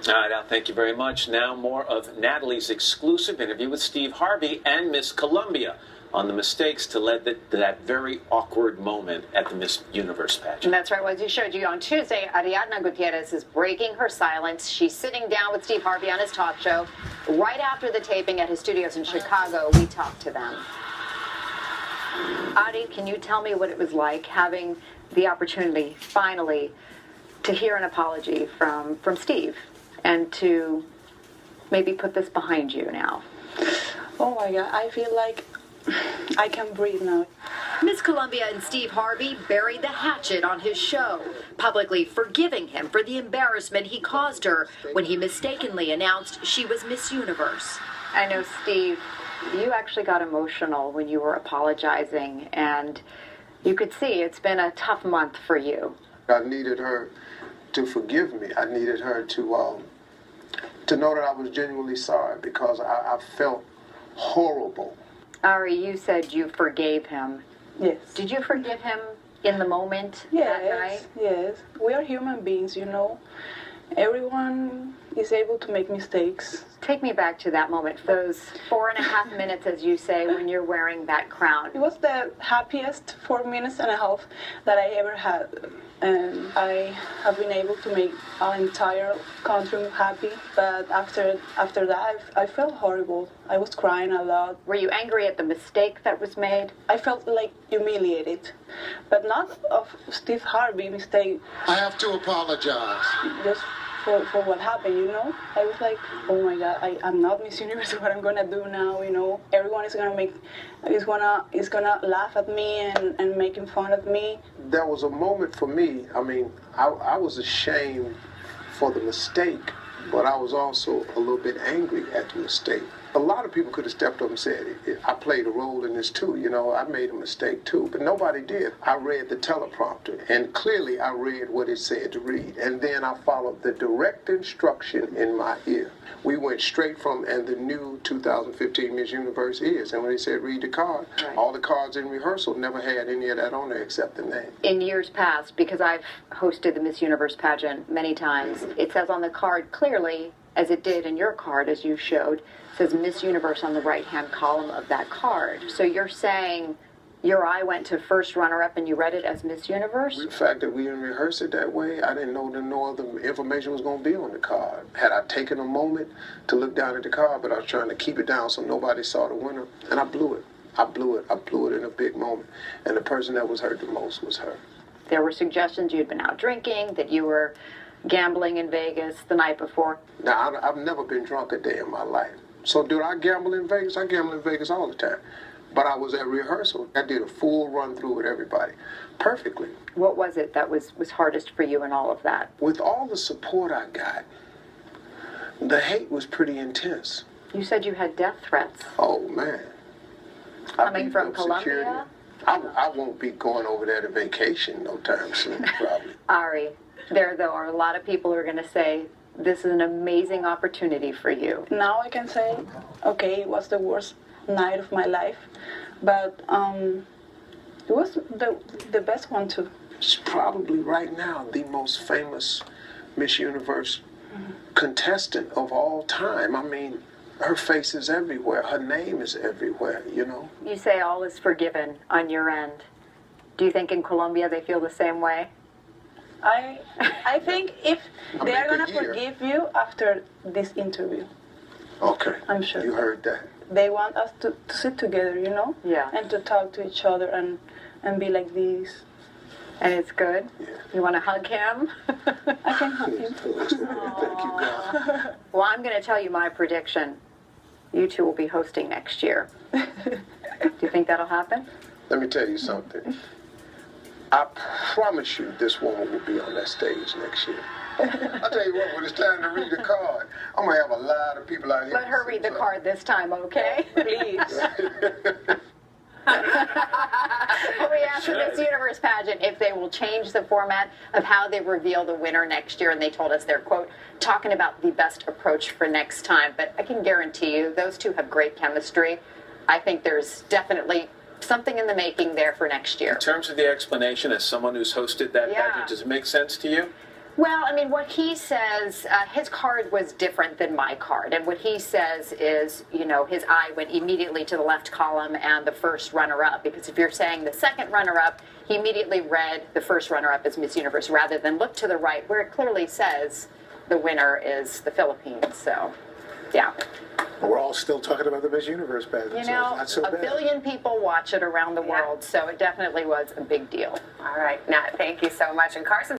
All right, Al, thank you very much. Now more of Natalie's exclusive interview with Steve Harvey and Miss Colombia on the mistakes to lead that very awkward moment at the Miss Universe pageant. And that's right. As you showed you on Tuesday, Ariadna Gutierrez is breaking her silence. She's sitting down with Steve Harvey on his talk show. Right after the taping at his studios in Chicago, we talked to them. Ari, can you tell me what it was like having the opportunity, finally, to hear an apology from Steve and to maybe put this behind you now? Oh my God, I feel like I can breathe now. Miss Colombia and Steve Harvey buried the hatchet on his show, publicly forgiving him for the embarrassment he caused her when he mistakenly announced she was Miss Universe. I know, Steve, you actually got emotional when you were apologizing, and you could see it's been a tough month for you. I needed her to forgive me. I needed her to know that I was genuinely sorry, because I felt horrible. Ari, you said you forgave him. Yes. Did you forgive him in the moment that night? Yes. We are human beings, you know. Everyone is able to make mistakes. Take me back to that moment, those 4.5 minutes, as you say, when you're wearing that crown. It was the happiest 4.5 minutes that I ever had. And I have been able to make our entire country happy. But after that, I felt horrible. I was crying a lot. Were you angry at the mistake that was made? I felt like humiliated, but not of Steve Harvey mistake. I have to apologize. Just for what happened, you know? I was like, oh my God, I'm not Miss Universe. What I'm gonna do now, you know? Everyone is gonna laugh at me and making fun of me. There was a moment for me. I mean, I was ashamed for the mistake, but I was also a little bit angry at the mistake. A lot of people could have stepped up and said, I played a role in this too, you know, I made a mistake too, but nobody did. I read the teleprompter, and clearly I read what it said to read, and then I followed the direct instruction in my ear. We went straight from, and the new 2015 Miss Universe is, and when they said read the card, right. All the cards in rehearsal never had any of that on there except the name. In years past, because I've hosted the Miss Universe pageant many times, it says on the card clearly, as it did in your card, as you showed, says Miss Universe on the right-hand column of that card. So you're saying your eye went to first runner-up and you read it as Miss Universe? The fact that we didn't rehearse it that way, I didn't know that no other information was going to be on the card. Had I taken a moment to look down at the card, but I was trying to keep it down so nobody saw the winner, and I blew it. I blew it in a big moment. And the person that was hurt the most was her. There were suggestions you'd been out drinking, that you were gambling in Vegas the night before. Now, I've never been drunk a day in my life. So do I gamble in Vegas? I gamble in Vegas all the time. But I was at rehearsal. I did a full run through with everybody. Perfectly. What was it that was hardest for you in all of that? With all the support I got, the hate was pretty intense. You said you had death threats. Oh, man. Coming from Colombia? I won't be going over there to vacation no time soon, probably. Ari, there, though, are a lot of people who are going to say, this is an amazing opportunity for you. Now I can say, okay, it was the worst night of my life, but it was the best one too. She's probably right now the most famous Miss Universe contestant of all time. I mean, her face is everywhere. Her name is everywhere, you know. You say all is forgiven on your end. Do you think in Colombia they feel the same way? I think if they are going to forgive you after this interview. Okay. I'm sure. You heard that. They want us to sit together, you know? Yeah. And to talk to each other and be like this. And it's good? Yeah. You want to hug him? I can hug him. Thank you, God. Well, I'm going to tell you my prediction. You two will be hosting next year. Do you think that'll happen? Let me tell you something. I promise you this woman will be on that stage next year. I'll tell you what, when it's time to read the card, I'm going to have a lot of people out here. Let her read the card this time, okay? Please. We asked the Miss Universe pageant if they will change the format of how they reveal the winner next year, and they told us they're, quote, talking about the best approach for next time. But I can guarantee you, those two have great chemistry. I think there's definitely something in the making there for next year. In terms of the explanation, as someone who's hosted that pageant, does it make sense to you? Well, I mean, what he says, his card was different than my card. And what he says is, you know, his eye went immediately to the left column and the first runner-up. Because if you're saying the second runner-up, he immediately read the first runner-up as Miss Universe rather than look to the right where it clearly says the winner is the Philippines. So, yeah. We're all still talking about the Miss Universe pageant. You know, not so a bad. billion people watch it around the world, so it definitely was a big deal. All right, Nat, thank you so much. And Carson.